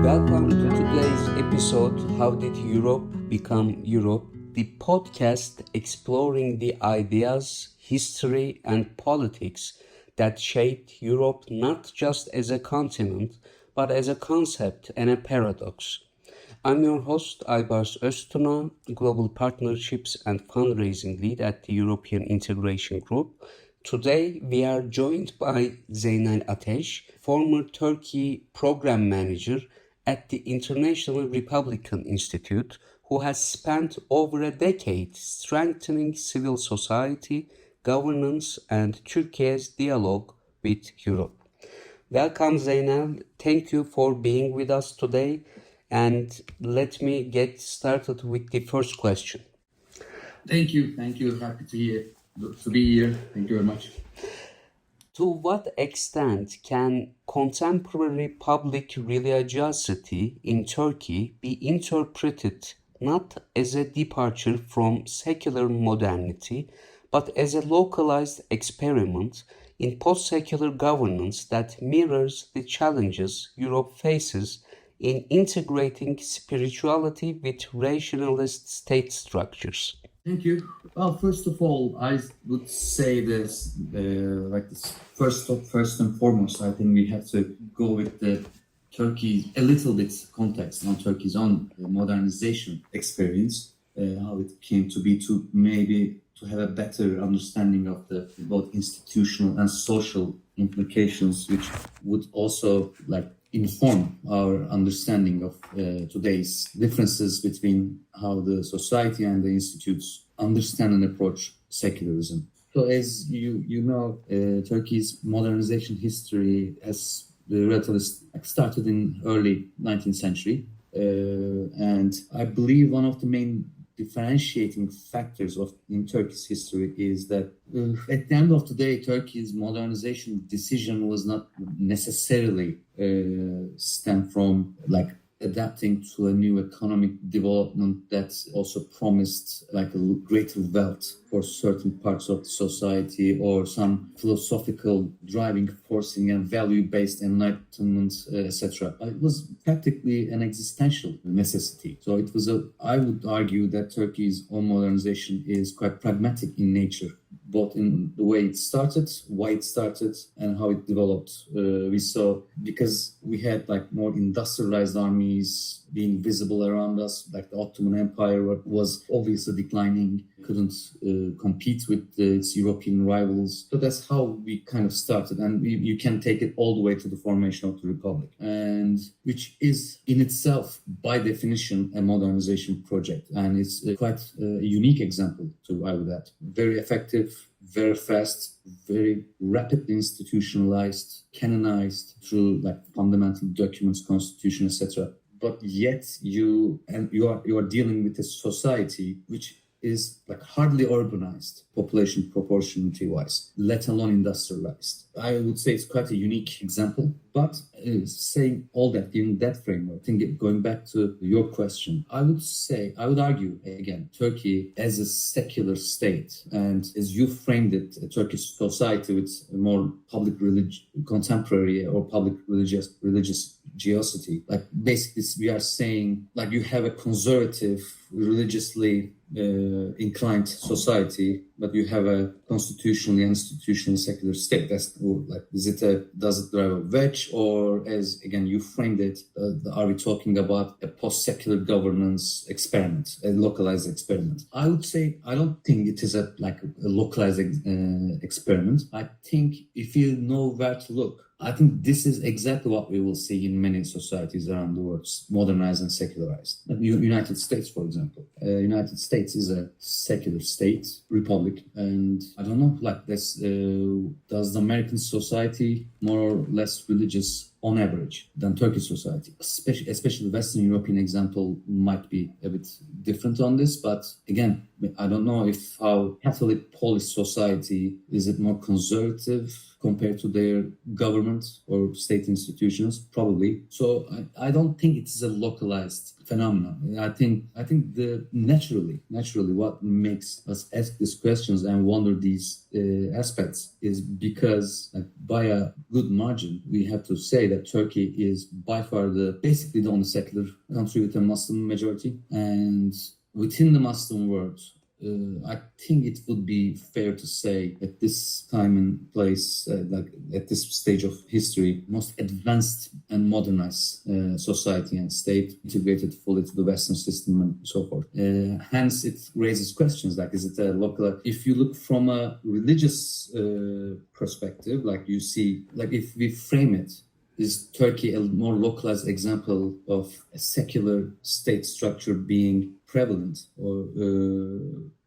Welcome to today's episode, How Did Europe Become Europe? The podcast exploring the ideas, history, and politics that shaped Europe not just as a continent, but as a concept and a paradox. I'm your host, Aybars Öztuna, Global Partnerships and Fundraising Lead at the European Integration Group. Today, we are joined by Zeynel Ateş, former Turkey Program Manager at the International Republican Institute, who has spent over a decade strengthening civil society, governance, and Turkey's dialogue with Europe. Welcome, Zeynel. Thank you for being with us today. And let me get started with the first question. Thank you. Happy to be here. Thank you very much. To what extent can contemporary public religiosity in Turkey be interpreted not as a departure from secular modernity, but as a localized experiment in post-secular governance that mirrors the challenges Europe faces in integrating spirituality with rationalist state structures? Thank you. Well, first of all, I would say this, first and foremost, I think we have to go with the Turkey, a little bit context on Turkey's own modernization experience, how it came to be to have a better understanding of the both institutional and social implications, which would also inform our understanding of today's differences between how the society and the institutes understand and approach secularism. So as you know, Turkey's modernization history has started in early 19th century. And I believe one of the main differentiating factors in Turkey's history is that at the end of the day, Turkey's modernization decision was not necessarily stem from adapting to a new economic development that also promised a greater wealth for certain parts of the society, or some philosophical driving forcing and value-based enlightenment, etc. It was practically an existential necessity. So I would argue that Turkey's own modernization is quite pragmatic in nature, both in the way it started, why it started, and how it developed. We saw, because we had more industrialized armies being visible around us, like the Ottoman Empire was obviously declining, couldn't compete with its European rivals. So that's how we kind of started, and you can take it all the way to the formation of the Republic, and which is in itself, by definition, a modernization project. And it's quite a unique example too, I would add. Very effective, very fast, very rapidly institutionalized, canonized through fundamental documents, constitution, etc. But yet you are dealing with a society which is hardly urbanized, population proportionality wise, let alone industrialized. I would say it's quite a unique example. But saying all that, in that framework, I think going back to your question, I would argue again, Turkey as a secular state, and as you framed it, a Turkish society with a more public contemporary or public religiosity. Basically, we are saying you have a conservative, religiously inclined society, but you have a constitutionally and institutionally secular state. That's does it drive a wedge, or as again you framed it, are we talking about a post-secular governance experiment, a localized experiment? I would say I don't think it is a localized experiment. I think if you know where to look, I think this is exactly what we will see in many societies around the world, modernized and secularized. United States, for example. United States is a secular state, republic, and I don't know, does the American society more or less religious on average than Turkish society? Especially the Western European example might be a bit different on this, but again, I don't know how Catholic Polish society, is it more conservative compared to their government or state institutions, probably. So I don't think it is a localized phenomenon. I think the naturally what makes us ask these questions and wonder these aspects is because by a good margin we have to say that Turkey is by far basically the only secular country with a Muslim majority, and within the Muslim world, I think it would be fair to say at this time and place, like at this stage of history, most advanced and modernized society and state, integrated fully to the Western system and so forth. Hence, it raises questions like, is it a local? If you look from a religious perspective, like you see, like if we frame it, is Turkey a more localized example of a secular state structure being prevalent or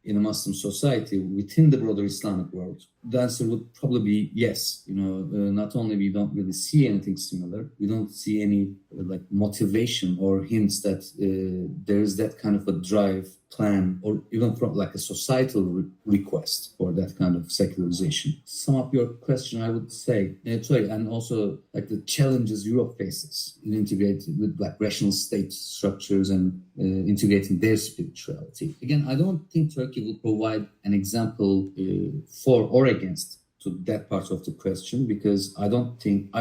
in a Muslim society within the broader Islamic world? The answer would probably be yes. Not only we don't really see anything similar, we don't see any like motivation or hints that there is that kind of a drive, plan, or even from like a societal request for that kind of secularization. Sum up your question, I would say, and also like the challenges Europe faces in integrating with like rational state structures and integrating their spirituality. Again, I don't think Turkey will provide an example for or against to that part of the question, because I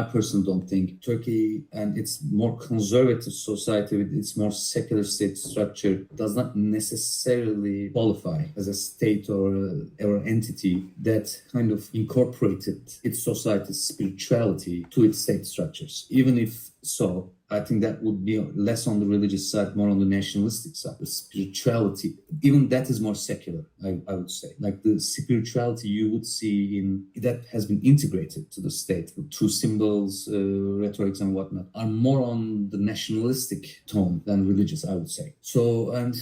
personally don't think Turkey and its more conservative society with its more secular state structure does not necessarily qualify as a state or entity that kind of incorporated its society's spirituality to its state structures. Even if so, I think that would be less on the religious side, more on the nationalistic side. The spirituality, even that is more secular, I would say. Like the spirituality you would see that has been integrated to the state through symbols, rhetorics and whatnot, are more on the nationalistic tone than religious, I would say. So, and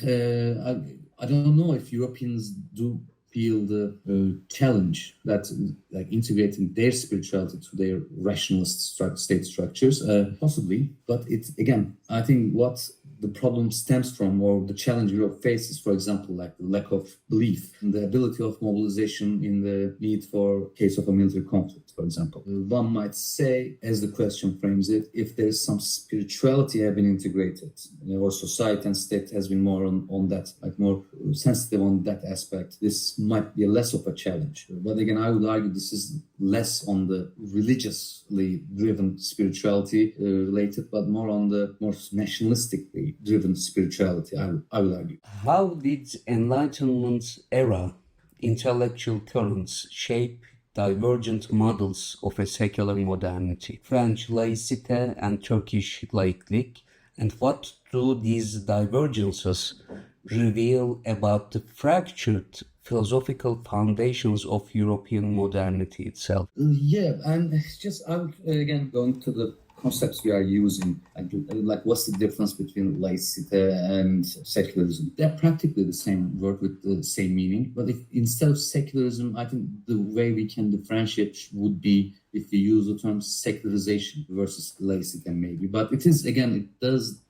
I don't know if Europeans do feel the challenge that like integrating their spirituality to their rationalist state structures, possibly. But it's, again, I think what the problem stems from, or the challenge Europe faces, for example, like the lack of belief in the ability of mobilization in the need for case of a military conflict, for example. One might say, as the question frames it, if there is some spirituality have been integrated, or society and state has been more on that, like more sensitive on that aspect, this might be less of a challenge. But again, I would argue this is less on the religiously driven spirituality related, but more on the more nationalistically driven spirituality, I would argue. How did Enlightenment era intellectual currents shape divergent models of a secular modernity, French laicite and Turkish laiklik, and what do these divergences reveal about the fractured philosophical foundations of European modernity itself? Yeah, and just I'm again going to the concepts we are using, like what's the difference between laicite and secularism? They're practically the same word with the same meaning, but if instead of secularism, I think the way we can differentiate would be if we use the term secularization versus laicite, maybe. But it is, again,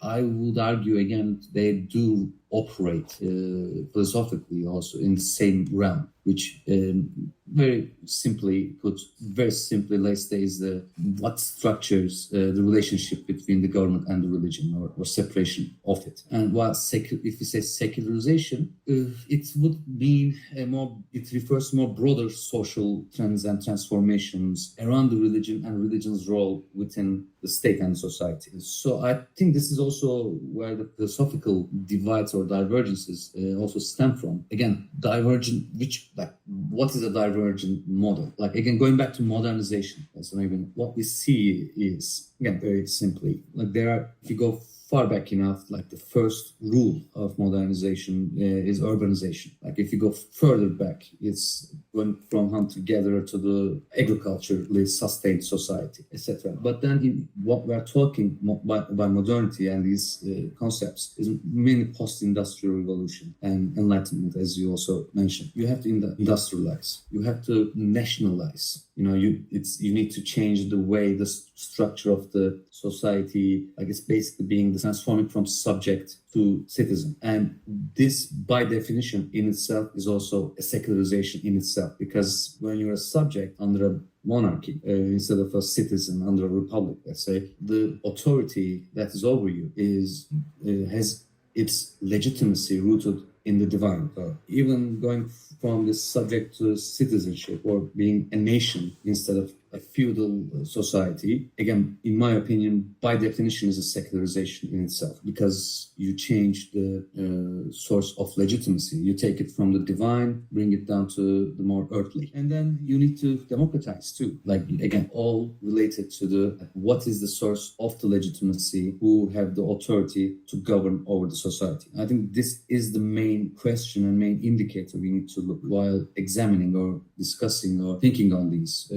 I would argue again, they do operate philosophically also in the same realm, which very simply put, laicite is what structures the relationship between the government and the religion, or separation of it. And while if you say secularization, it would mean it refers to more broader social trends and transformations around the religion and religion's role within the state and society. So I think this is also where the philosophical divides or divergences also stem from. Again, divergent, what is a divergent model? Like, again, going back to modernization, so maybe what we see is, again, very simply, like if you go far back enough, like the first rule of modernization is urbanization. Like if you go further back, it's going from hunter-gatherer to the agriculturally sustained society, etc. But then what we're talking by modernity and these concepts is mainly post-industrial revolution and enlightenment, as you also mentioned. You have to industrialize. You have to nationalize. You need to change the way the structure of the society, I guess, basically being transforming from subject to citizen. And this, by definition, in itself is also a secularization in itself, because when you're a subject under a monarchy instead of a citizen under a republic, let's say, the authority that is over you has its legitimacy rooted in the divine. Even going from this subject to citizenship or being a nation instead of a feudal society, again, in my opinion, by definition is a secularization in itself, because you change the source of legitimacy. You take it from the divine, bring it down to the more earthly. And then you need to democratize too. Like, again, all related to what is the source of the legitimacy, who have the authority to govern over the society. I think this is the main question and main indicator we need to look while examining or discussing or thinking on these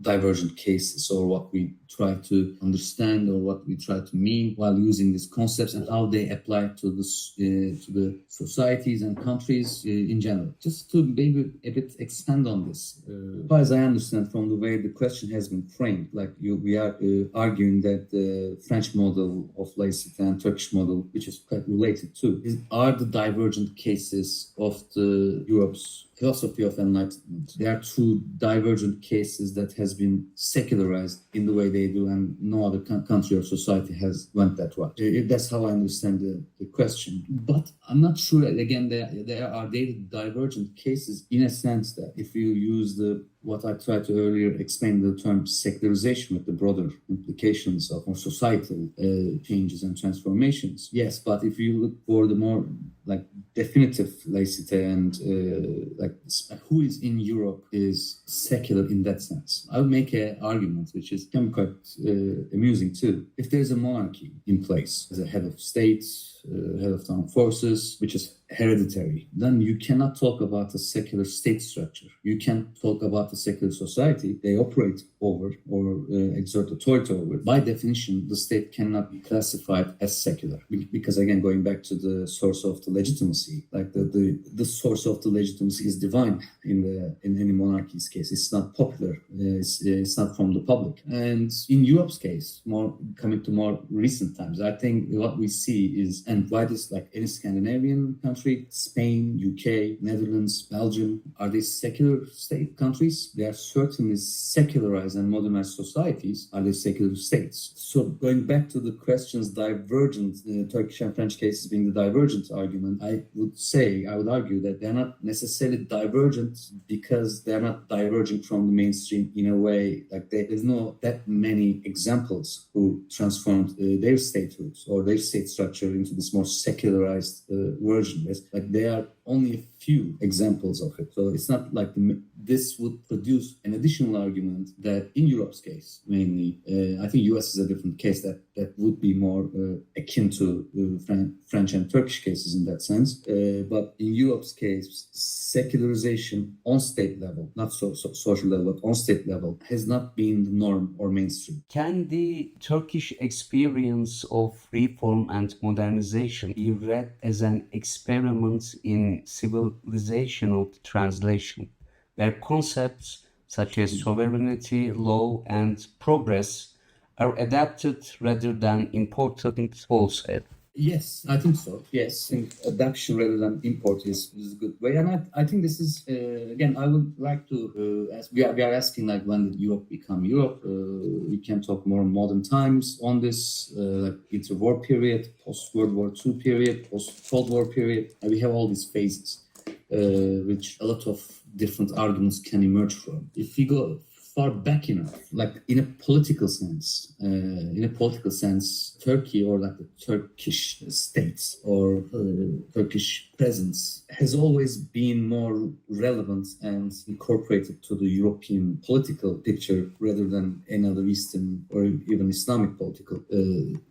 divergent cases, or what we try to understand or what we try to mean while using these concepts and how they apply to the societies and countries in general. Just to maybe a bit expand on this, as far as I understand from the way the question has been framed, like we are arguing that the French model of laicity and Turkish model, which is quite related to, are the divergent cases of the Europe's philosophy of enlightenment. There are two divergent cases that has been secularized in the way they do, and no other country or society has went that way. That's how I understand the question. But I'm not sure, again, there are divergent cases in a sense that if you use what I tried to earlier explain, the term secularization with the broader implications of more societal changes and transformations. Yes, but if you look for the more like definitive laicity and who is in Europe is secular in that sense, I would make an argument which can be quite amusing too. If there's a monarchy in place as a head of state, head of armed forces, which is hereditary, then you cannot talk about a secular state structure. You can talk about a secular society they operate over or exert authority over. By definition, the state cannot be classified as secular because, again, going back to the source of the legitimacy, like the source of the legitimacy is divine in any monarchy's case. It's not popular. It's not from the public. And in Europe's case, coming to more recent times, I think what we see is, and why this, like any Scandinavian country, Spain, UK, Netherlands, Belgium, are they secular state countries? They are certainly secularized and modernized societies. Are they secular states? So going back to the questions divergent, the Turkish and French cases being the divergent argument, I would argue that they're not necessarily divergent because they're not diverging from the mainstream in a way, like there's no that many examples who transformed their statehoods or their state structure into this more secularized version. Like there are only a few examples of it. So it's not like this would produce an additional argument that in Europe's case, mainly, I think US is a different case that would be more akin to French and Turkish cases in that sense. But in Europe's case, secularization on state level, not social level, but on state level, has not been the norm or mainstream. Can the Turkish experience of reform and modernization be read as an experiment in civilizational translation, where concepts such as sovereignty, law, and progress are adapted rather than imported wholesale? Yes, I think so. Yes, I think adaptation rather than import is a good way. And I think this is, again, I would like to ask, we are asking like when did Europe become Europe? We can talk more modern times on this, like inter-war period, post-World War II period, post-Cold War period. And we have all these phases, which a lot of different arguments can emerge from. If we go far back enough, like in a political sense, Turkey or like the Turkish states or Turkish presence has always been more relevant and incorporated to the European political picture rather than any other Eastern or even Islamic political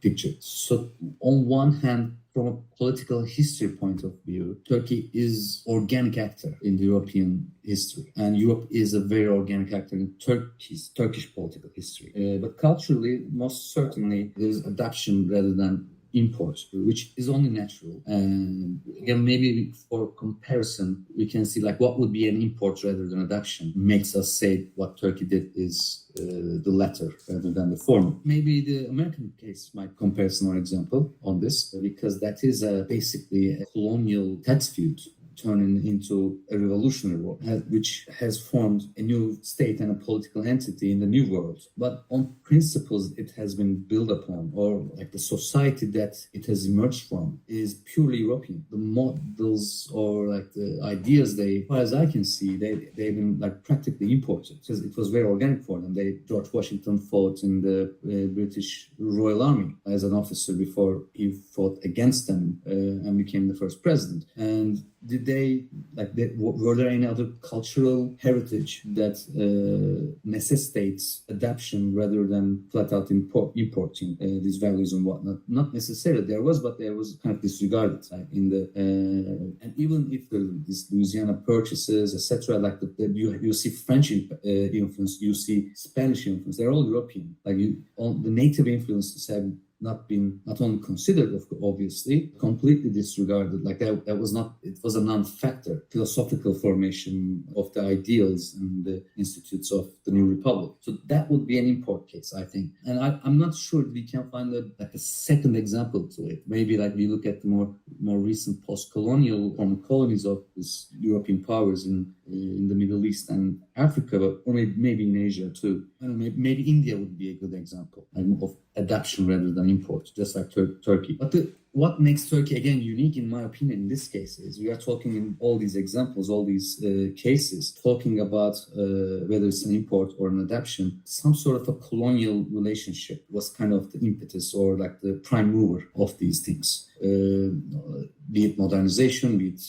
picture. So on one hand, from a political history point of view, Turkey is organic actor in the European history, and Europe is a very organic actor in Turkish political history. But culturally, most certainly, there's adaptation rather than import, which is only natural. And again, maybe for comparison, we can see like what would be an import rather than adaptation makes us say what Turkey did is the latter rather than the former. Maybe the American case might comparison or example on this, because that is basically a colonial tax feud turning into a revolutionary war, which has formed a new state and a political entity in the new world. But on principles it has been built upon, or like the society that it has emerged from, is purely European. The models or like the ideas, as far as I can see, they've been like practically imported, because it was very organic for them. George Washington fought in the British Royal Army as an officer before he fought against them and became the first president. And were there any other cultural heritage that necessitates adaptation rather than flat out importing these values and whatnot? Not necessarily there was, but there was kind of disregarded in the and even if this Louisiana purchases, etc., like you see French influence, you see Spanish influence. They're all European. Like the native influences have not only considered, obviously, completely disregarded. Like that was not, it was a non-factor. Philosophical formation of the ideals and the institutes of the new republic. So that would be an import case, I think. And I'm not sure we can find a second example to it. Maybe like we look at the more recent post-colonial former colonies of these European powers in the Middle East and Africa, or maybe in Asia too. I don't know, maybe India would be a good example of adaptation rather than import, just like Turkey. But what makes Turkey, again, unique, in my opinion, in this case, is we are talking in all these examples, all these cases, talking about whether it's an import or an adaptation, some sort of a colonial relationship was kind of the impetus or like the prime mover of these things. Be it modernization, be it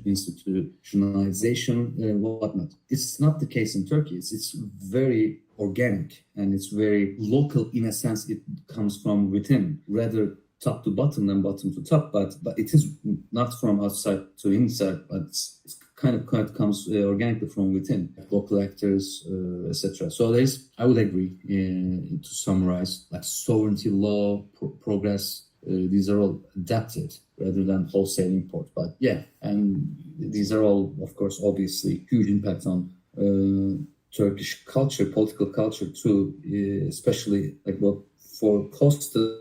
institutionalization, whatnot. It's not the case in Turkey. It's very organic and it's very local in a sense. It comes from within, rather top to bottom than bottom to top. But it is not from outside to inside, but it's kind of comes organically from within, local actors, etc. So I would agree, to summarize, like sovereignty law, progress. These are all adapted rather than wholesale import. But yeah, and these are all, of course, obviously huge impact on Turkish culture, political culture too, especially like what for costed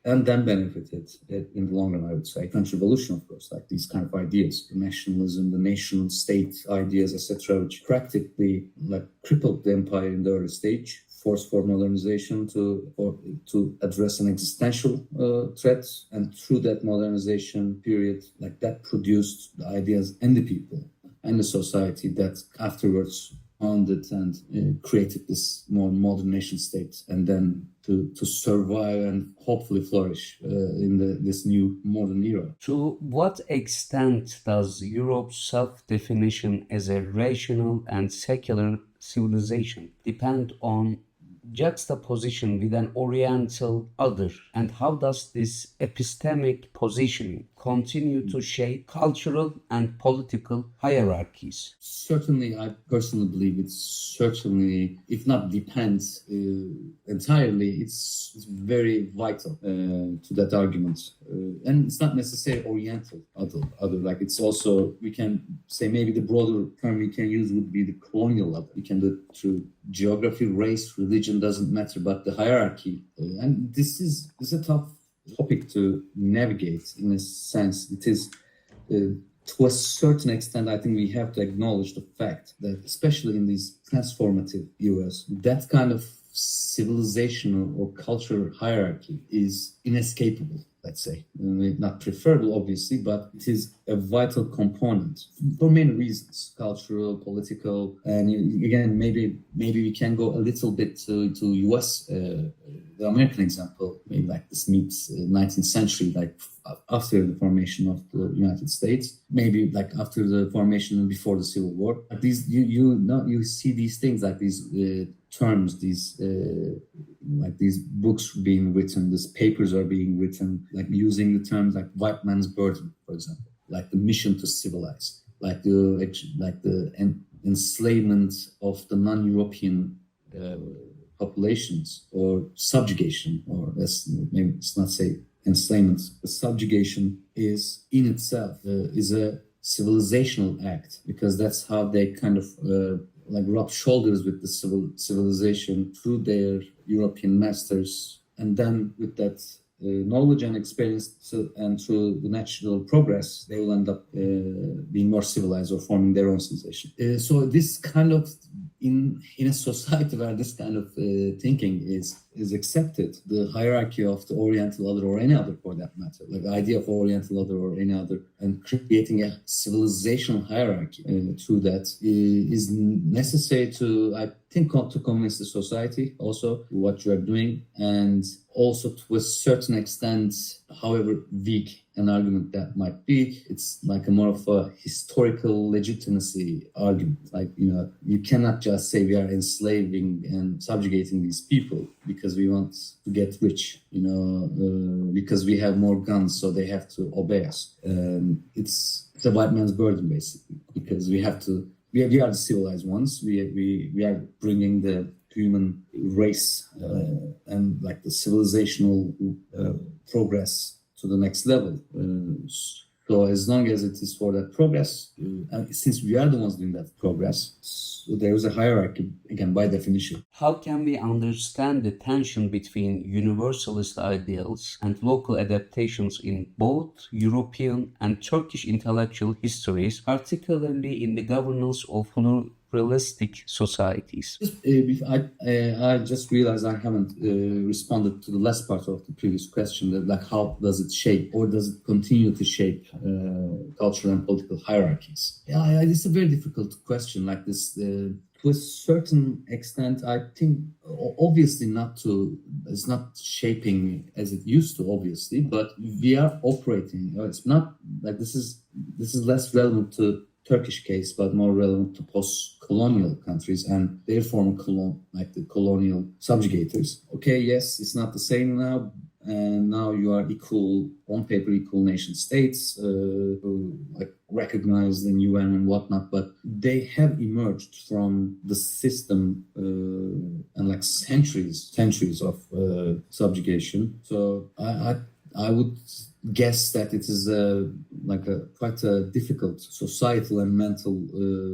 and then benefited in the long run, I would say. French Revolution, of course, like these kind of ideas, the nationalism, the nation state ideas, etc., which practically like crippled the empire in the early stage. Force for modernization to address an existential threat, and through that modernization period, like that produced the ideas and the people and the society that afterwards founded and created this more modern nation state, and then to survive and hopefully flourish in this new modern era. To what extent does Europe's self-definition as a rational and secular civilization depend on juxtaposition with an Oriental other, and how does this epistemic positioning continue to shape cultural and political hierarchies? Certainly, I personally believe it's certainly, if not depends entirely, it's very vital to that argument. And it's not necessarily Oriental other. Like it's also, we can say maybe the broader term we can use would be the colonial other. We can do it through geography, race, religion, doesn't matter, but the hierarchy. And this is a tough topic to navigate in a sense. It is, to a certain extent, I think we have to acknowledge the fact that, especially in these transformative eras, that kind of civilizational or cultural hierarchy is inescapable, let's say. Not preferable, obviously, but it is a vital component for many reasons, cultural, political, and again, maybe we can go a little bit to US, the American example, maybe like this meets 19th century, like after the formation of the United States, maybe like after the formation and before the Civil War. Like these, you see these things like these terms, these like these books being written, these papers are being written, like using the terms like white man's burden, for example, like the mission to civilize, like the enslavement of the non-European populations, or subjugation, or maybe let's not say enslavement. The subjugation is in itself is a civilizational act, because that's how they kind of like rub shoulders with the civilization through their European masters, and then with that knowledge and experience and through the natural progress, they will end up being more civilized or forming their own civilization. So this kind of, in a society where this kind of thinking is accepted, the hierarchy of the Oriental other or any other for that matter, like the idea of Oriental other or any other, and creating a civilizational hierarchy through that is necessary to, I think, to convince the society also what you are doing, and also to a certain extent, however weak an argument that might be, it's like a more of a historical legitimacy argument. Like, you cannot just say we are enslaving and subjugating these people because we want to get rich, because we have more guns, so they have to obey us. It's a white man's burden, basically, because we have to. We are the civilized ones. We are bringing the human race and like the civilizational progress to the next level. So as long as it is for that progress, since we are the ones doing that progress, so there is a hierarchy, again, by definition. How can we understand the tension between universalist ideals and local adaptations in both European and Turkish intellectual histories, particularly in the governance of pluralistic societies? I just realized I haven't responded to the last part of the previous question, that like how does it shape or does it continue to shape cultural and political hierarchies? Yeah, it's a very difficult question like this. To a certain extent, I think obviously it's not shaping as it used to, obviously, but we are operating. It's not like this is less relevant to Turkish case, but more relevant to post-colonial countries and their former like the colonial subjugators. Okay, yes, it's not the same now, and now you are equal, on paper, equal nation states, like recognized in UN and whatnot, but they have emerged from the system and like centuries of subjugation. So I would guess that it is quite a difficult societal and mental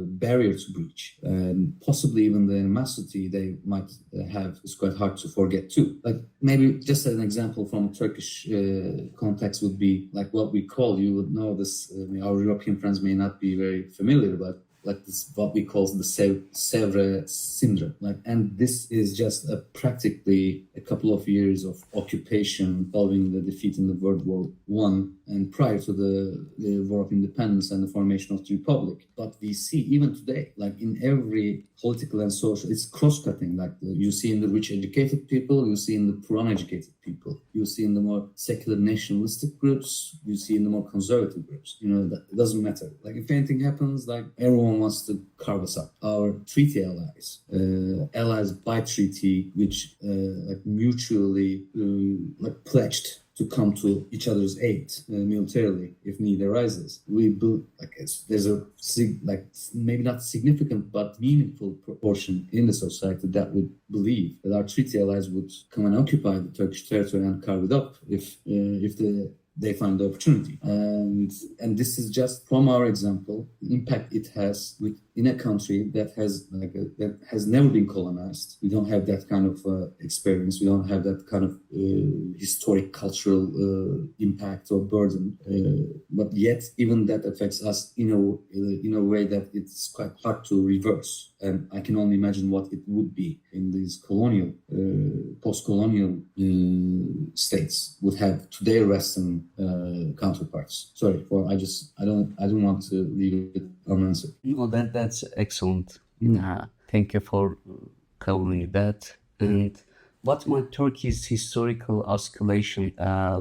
barrier to breach, and possibly even the animosity they might have is quite hard to forget too. Like maybe just as an example from a Turkish context would be like what we call, you would know this, our European friends may not be very familiar, but like this, what we call the Sèvres syndrome. And this is just practically a couple of years of occupation following the defeat in the World War I and prior to the War of Independence and the formation of the Republic. But we see even today, like in every political and social, it's cross-cutting. Like you see in the rich educated people, you see in the poor uneducated people, you see in the more secular nationalistic groups, you see in the more conservative groups. That it doesn't matter. Like if anything happens, like everyone wants to carve us up. Our treaty allies by treaty, which like mutually like pledged to come to each other's aid militarily if need arises. We build there's a maybe not significant but meaningful proportion in the society that would believe that our treaty allies would come and occupy the Turkish territory and carve it up if they find the opportunity. And this is just from our example, the impact it has in a country that has never been colonized. We don't have that kind of experience. We don't have that kind of historic cultural impact or burden. But yet, even that affects us in a way that it's quite hard to reverse. And I can only imagine what it would be in these colonial, post-colonial states would have to their Western counterparts. Sorry, I don't want to leave it unanswered. No, that's excellent. Thank you for covering that. And what might Turkey's historical oscillation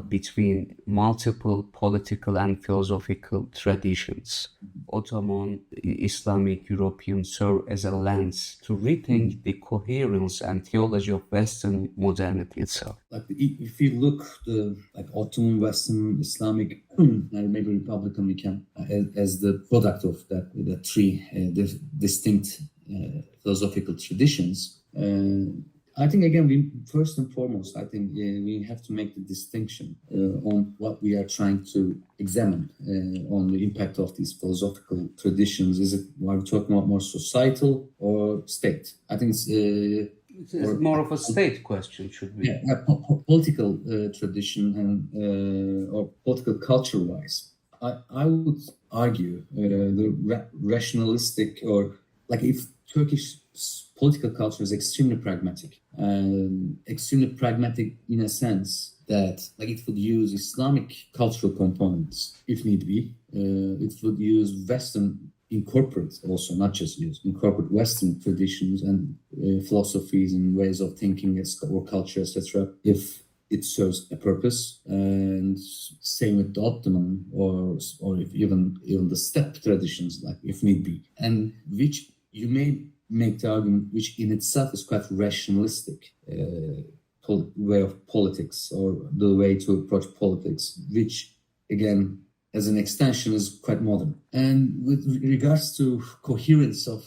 between multiple political and philosophical traditions, Ottoman, Islamic, European, serve as a lens to rethink the coherence and theology of Western modernity itself? Like if you look the Ottoman, Western, Islamic, and maybe Republican, we can as the product of the three distinct philosophical traditions. I think, again, we first and foremost, I think we have to make the distinction on what we are trying to examine on the impact of these philosophical traditions. Are we talking about more societal or state? I think it's It's more of a state question, should be. Yeah, political tradition and or political culture-wise, I would argue the rationalistic, or like, if Turkish political culture is extremely pragmatic in a sense that, like, it would use Islamic cultural components if need be. It would use Western, incorporate also, not just use, incorporate Western traditions and philosophies and ways of thinking or culture, etc., if it serves a purpose. And same with the Ottoman, or if even the steppe traditions, like, if need be, and which you may make the argument, which in itself is quite rationalistic way of politics, or the way to approach politics, which again, as an extension, is quite modern. And with regards to coherence of,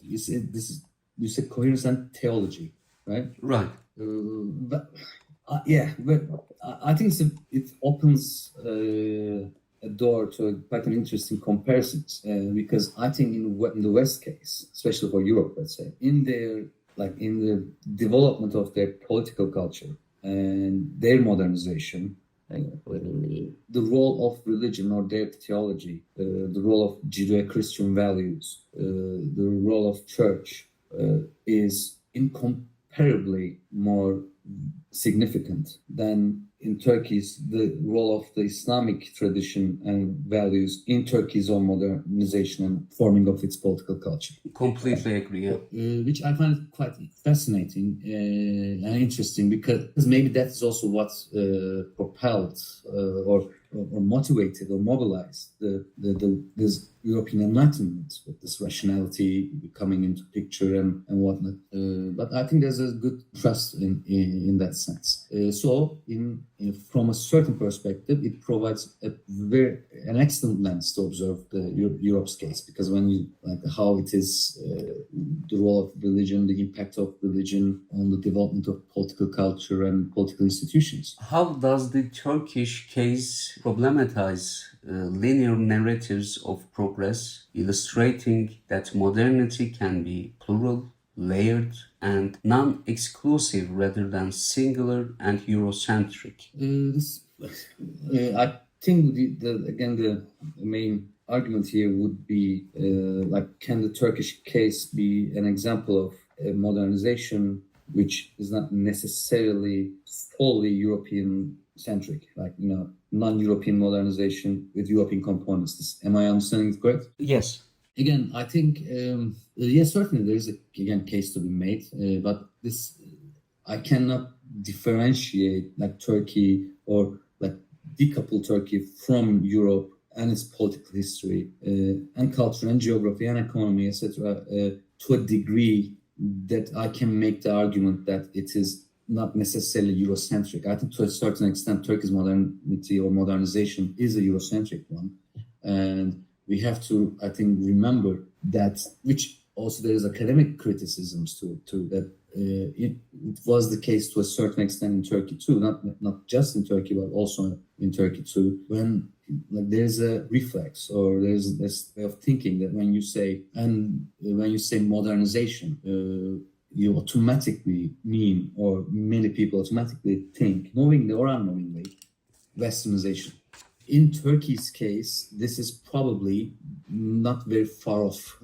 you said coherence and theology, right? Right. But I think it opens a door to quite an interesting comparisons, because I think in the West case, especially for Europe, let's say, in the development of their political culture and their modernization, the role of religion or their theology, the role of Judeo-Christian values, the role of church is incomparably more significant than in Turkey's, the role of the Islamic tradition and values in Turkey's own modernization and forming of its political culture. Completely agree, yeah. Which I find quite fascinating and interesting, because maybe that is also what propelled or motivated or mobilized this European Enlightenment, with this rationality coming into picture and whatnot. But I think there's a good trust in that sense. So from a certain perspective, it provides an excellent lens to observe Europe's case, because when you how it is the role of religion, the impact of religion on the development of political culture and political institutions. How does the Turkish case problematize linear narratives of progress, illustrating that modernity can be plural, layered, and non-exclusive rather than singular and Eurocentric? I think the main argument here would be can the Turkish case be an example of a modernization which is not necessarily fully European-centric, non-European modernization with European components. Am I understanding it correct? Yes. Again, I think, yes, certainly there is a case to be made, but I cannot differentiate Turkey, or decouple Turkey from Europe and its political history and culture and geography and economy, etc., to a degree that I can make the argument that it is not necessarily Eurocentric. I think to a certain extent Turkey's modernity or modernization is a Eurocentric one, and we have to, I think, remember that, which also there is academic criticisms to that. It was the case to a certain extent in Turkey too, not just in Turkey, but also in Turkey too, when there's a reflex, or there's this way of thinking that when you say modernization, you automatically mean, or many people automatically think, knowingly or unknowingly, Westernization. In Turkey's case, this is probably not very far off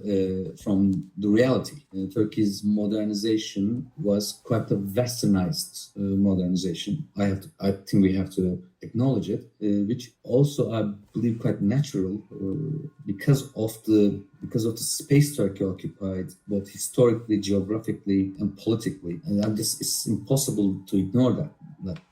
from the reality. Turkey's modernization was quite a westernized modernization. I think we have to acknowledge it, which also I believe quite natural because of the space Turkey occupied, both historically, geographically, and politically. And it's impossible to ignore that.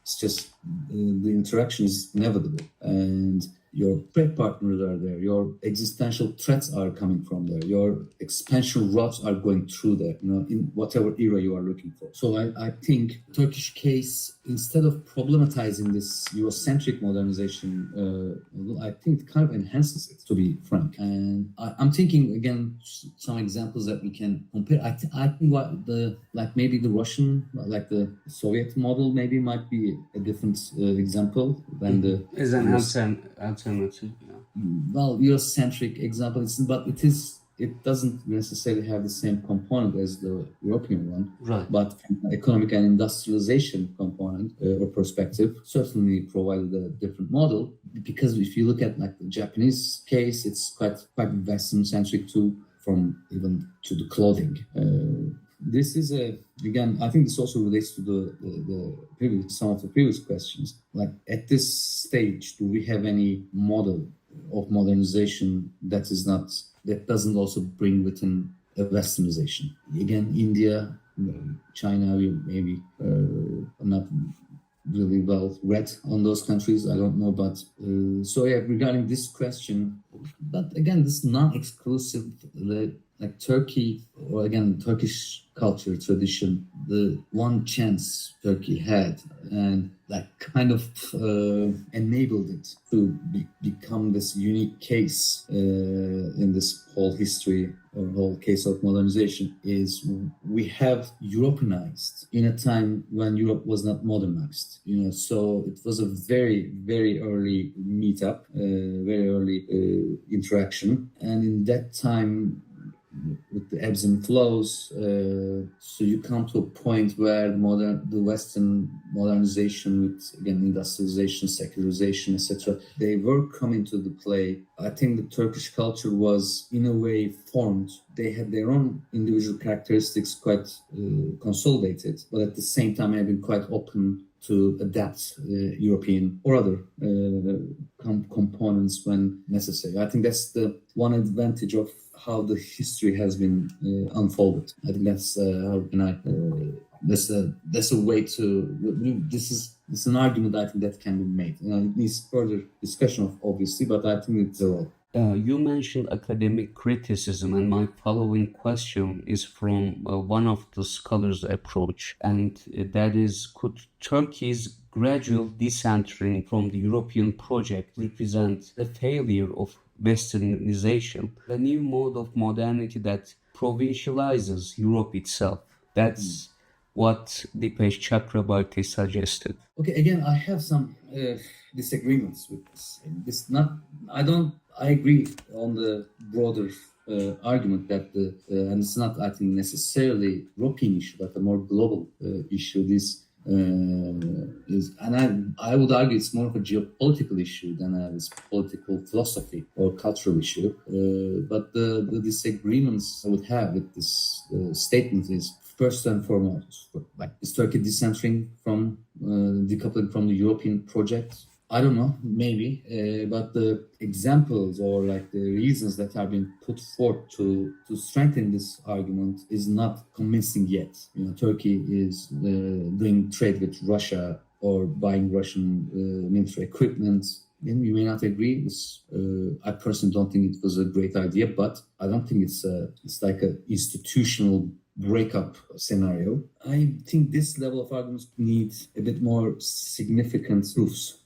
It's just the interaction is inevitable, and your trade partners are there, your existential threats are coming from there, your expansion routes are going through there, in whatever era you are looking for. So I think Turkish case, instead of problematizing this Eurocentric modernization, I think it kind of enhances it, to be frank. And I'm thinking, again, some examples that we can compare. I think maybe the Russian, the Soviet model maybe might be a different example than the... Is an alternative, yeah. Well, Eurocentric example, but it it doesn't necessarily have the same component as the European one, Right. but from an economic and industrialization component or perspective, certainly provided a different model. Because if you look at like the Japanese case, it's quite Western centric too, from even to the clothing. This is again, I think this also relates to the previous, some of the previous questions. Like at this stage, do we have any model of modernization that doesn't also bring within a westernization? Again, India, China, maybe not really well read on those countries. I don't know, but so yeah, regarding this question, but again, this non-exclusive, like Turkey, or again, Turkish culture tradition, the one chance Turkey had, and like kind of enabled it to become this unique case in this whole history or whole case of modernization, is we have Europeanized in a time when Europe was not modernized. So it was a very, very early meetup, very early interaction, and in that time, with the ebbs and flows, so you come to a point where the Western modernization, with again industrialization, secularization, etc., they were coming to the play. I think the Turkish culture was in a way formed. They had their own individual characteristics, quite consolidated, but at the same time have been quite open to adapt European or other components when necessary. I think that's the one advantage of how the history has been unfolded. I think that's how can I. That's a way to. This is an argument I think that can be made. It needs further discussion, obviously, but I think it's a role. You mentioned academic criticism, and my following question is from one of the scholars' approach, and that is, could Turkey's gradual decentering from the European project represent a failure of Westernization, a new mode of modernity that provincializes Europe itself? That's what Dipesh Chakrabarty suggested. Okay, again, I have some disagreements with this. I agree on the broader argument that and it's not, I think, necessarily European issue, but a more global issue. This is, and I would argue it's more of a geopolitical issue than a political philosophy or cultural issue. But the disagreements I would have with this statement is, first and foremost, like, is Turkey decentering from decoupling from the European project? I don't know, maybe, but the examples or like the reasons that have been put forth to strengthen this argument is not convincing yet. Turkey is doing trade with Russia or buying Russian military equipment. You may not agree. I personally don't think it was a great idea, but I don't think it's like an institutional breakup scenario. I think this level of arguments needs a bit more significant proofs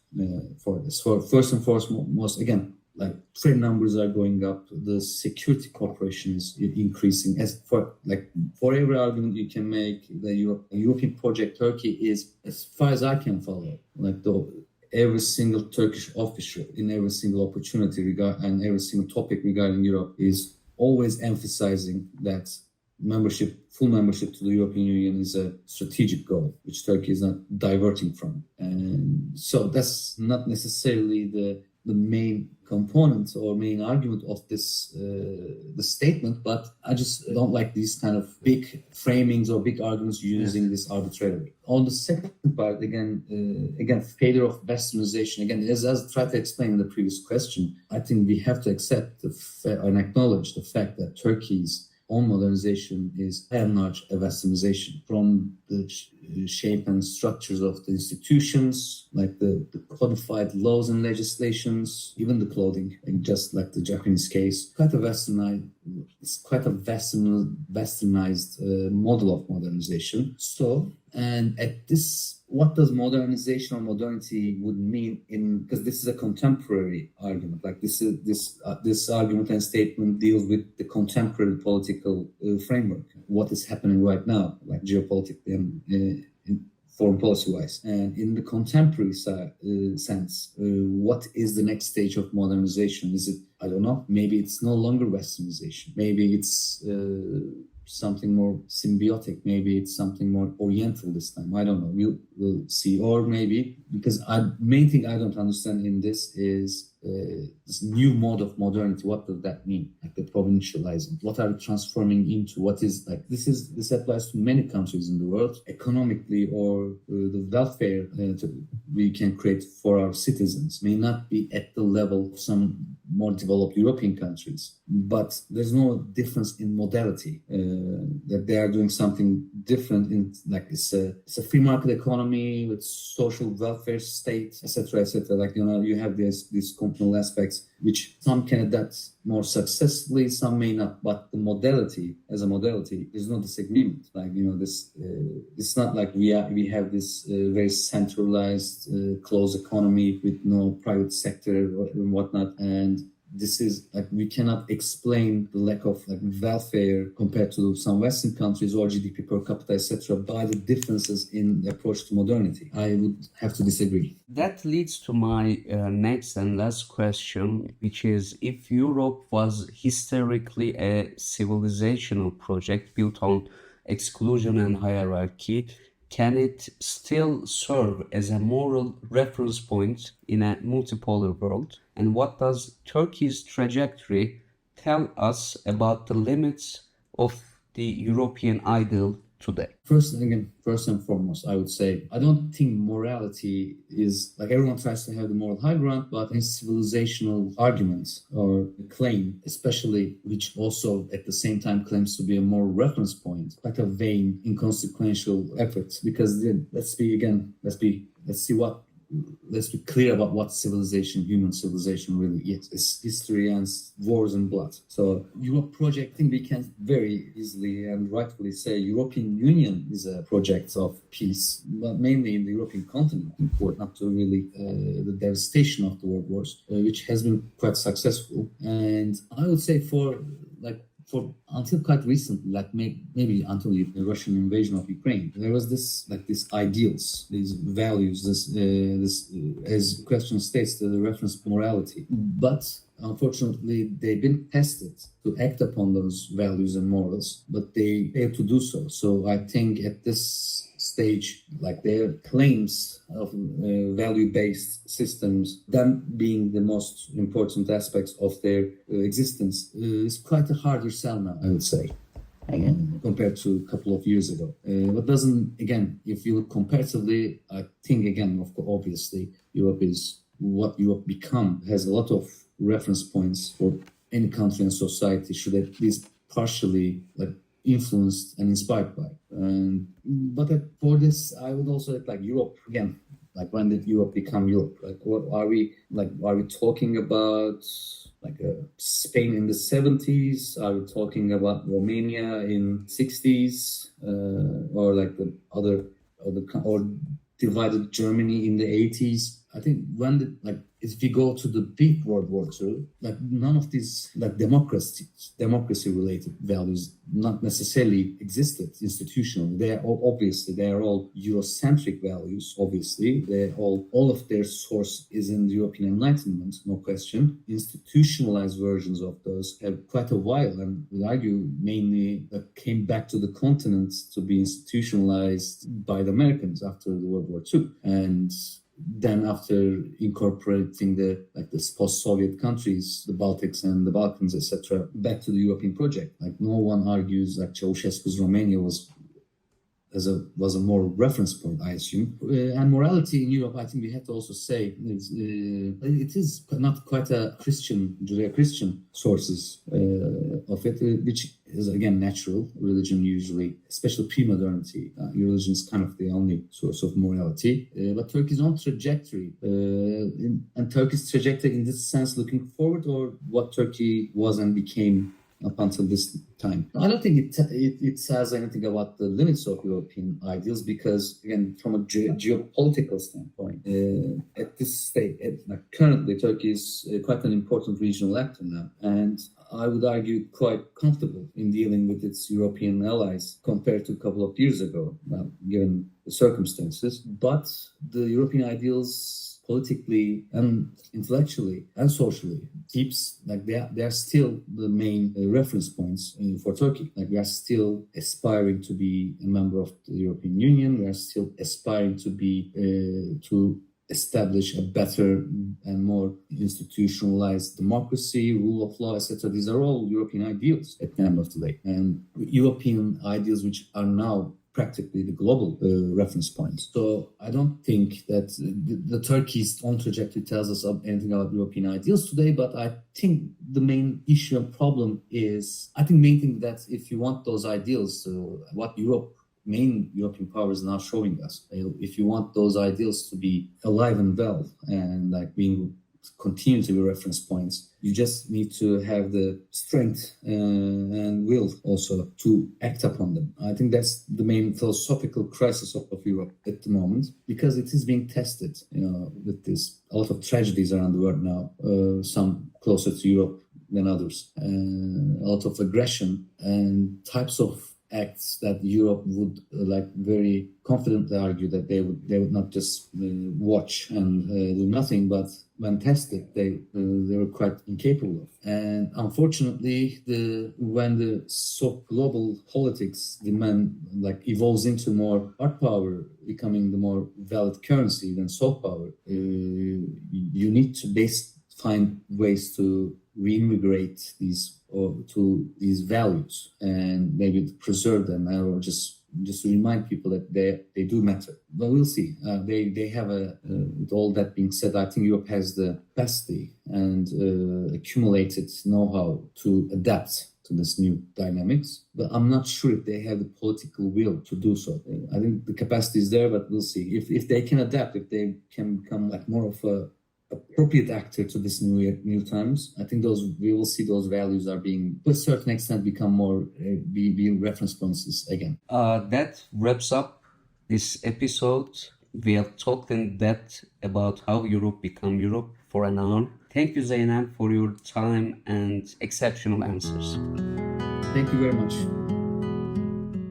for this. First and foremost, again, like trade numbers are going up, the security cooperation is increasing. As for every argument you can make, the European project Turkey is, as far as I can follow, like every single Turkish official in every single opportunity and every single topic regarding Europe is always emphasizing that full membership to the European Union is a strategic goal, which Turkey is not diverting from. And so that's not necessarily the main component or main argument of this the statement, but I just don't like these kind of big framings or big arguments using this arbitrarily. On the second part, again, failure of westernization. Again, as I tried to explain in the previous question, I think we have to accept and acknowledge the fact that Turkey's own modernization is by and large a westernization, from the shape and structures of the institutions, like the codified laws and legislations, even the clothing, and just like the Japanese case, it's quite a westernized model of modernization. So, and at this, what does modernization or modernity would mean because this is a contemporary argument. Like this argument and statement deals with the contemporary political framework, what is happening right now, like geopolitically and foreign policy-wise. And in the contemporary sense, what is the next stage of modernization? Is it, I don't know, maybe it's no longer Westernization. Maybe it's something more symbiotic. Maybe it's something more Oriental this time. I don't know. We'll see. Or maybe, because main thing I don't understand in this is this new mode of modernity. What does that mean? Like the provincializing. What are we transforming into? What is like this applies to many countries in the world. Economically, or the welfare we can create for our citizens may not be at the level of some more developed European countries, but there's no difference in modality. That they are doing something different in like it's a free market economy with social welfare state, etc., etc. Like you have these communal aspects which some can adapt more successfully, some may not. But the modality, as a modality, is no disagreement. Like this, it's not like we have this very centralized, closed economy with no private sector and whatnot. And this is like we cannot explain the lack of like welfare compared to some Western countries or GDP per capita, etc., by the differences in the approach to modernity. I would have to disagree. That leads to my next and last question, which is, if Europe was historically a civilizational project built on exclusion and hierarchy, can it still serve as a moral reference point in a multipolar world? And what does Turkey's trajectory tell us about the limits of the European ideal today? First and foremost, I would say, I don't think morality is, like everyone tries to have the moral high ground, but in civilizational arguments or claim, especially, which also at the same time claims to be a moral reference point, like a vain, inconsequential effort. Because then, let's be clear about what human civilization really is. It's history and wars and blood. So Europe project, I think we can very easily and rightfully say European Union is a project of peace, but mainly in the European continent, important up to really the devastation of the world wars, which has been quite successful. And I would say for until quite recently, like maybe until the Russian invasion of Ukraine, there was these ideals, these values, this as the question states, the reference to morality. But unfortunately, they've been tested to act upon those values and morals, but they failed to do so. So I think at this stage, like their claims of value-based systems, them being the most important aspects of their existence, is quite a harder sell now, I would say, compared to a couple of years ago. But if you look comparatively, I think obviously, Europe is what Europe become, has a lot of reference points for any country and society should at least partially influenced and inspired by. But for this, I would also like Europe again. Like, when did Europe become Europe? Like, what are we like? Are we talking about Spain in the 70s? Are we talking about Romania in 60s, or like the other or divided Germany in the 80s? I think if we go to the big World War II, none of these democracy-related values not necessarily existed institutionally. They are all Eurocentric values. Obviously, all of their source is in the European Enlightenment, no question. Institutionalized versions of those have quite a while, and we argue mainly came back to the continent to be institutionalized by the Americans after the World War II, and then after incorporating the post-Soviet countries, the Baltics and the Balkans, etc., back to the European project. No one argues Ceausescu's Romania was a more reference point, I assume. And morality in Europe, I think we have to also say, it is not quite a Judeo-Christian sources of it, which is again natural. Religion usually, especially pre-modernity, religion is kind of the only source of morality. But Turkey's own trajectory, and Turkey's trajectory in this sense looking forward, or what Turkey was and became up until this time. I don't think it says anything about the limits of European ideals because, again, from a geopolitical standpoint, at this stage, currently Turkey is quite an important regional actor now, and I would argue quite comfortable in dealing with its European allies compared to a couple of years ago, given the circumstances. But the European ideals politically and intellectually and socially keeps they are still the main reference points for Turkey. We are still aspiring to be a member of the European Union. We are still aspiring to be to establish a better and more institutionalized democracy, rule of law, etc. These are all European ideals at the end of the day, and European ideals which are now practically the global reference point. So I don't think that the Turkey's own trajectory tells us anything about European ideals today, but I think the main issue and problem is, main thing that if you want those ideals, what main European powers now showing us, if you want those ideals to be alive and well and continue to be reference points, you just need to have the strength and will also to act upon them. I think that's the main philosophical crisis of Europe at the moment, because it is being tested, with this a lot of tragedies around the world now, some closer to Europe than others, a lot of aggression and types of acts that Europe would very confidently argue that they would not just watch and do nothing, but when tested they were quite incapable of. And unfortunately, when the global politics demand evolves into more hard power becoming the more valid currency than soft power, you need to find ways to reintegrate these values and maybe preserve them, or just to remind people that they do matter. But we'll see. They have with all that being said, I think Europe has the capacity and accumulated know-how to adapt to this new dynamics. But I'm not sure if they have the political will to do so. I think the capacity is there, but we'll see. If they can adapt, if they can become more of a appropriate actor to this new times, I think we will see those values are being, to a certain extent, become more being reference points again. That wraps up this episode. We have talked in depth about how Europe became Europe for an hour. Thank you, Zeynel, for your time and exceptional answers. Thank you very much.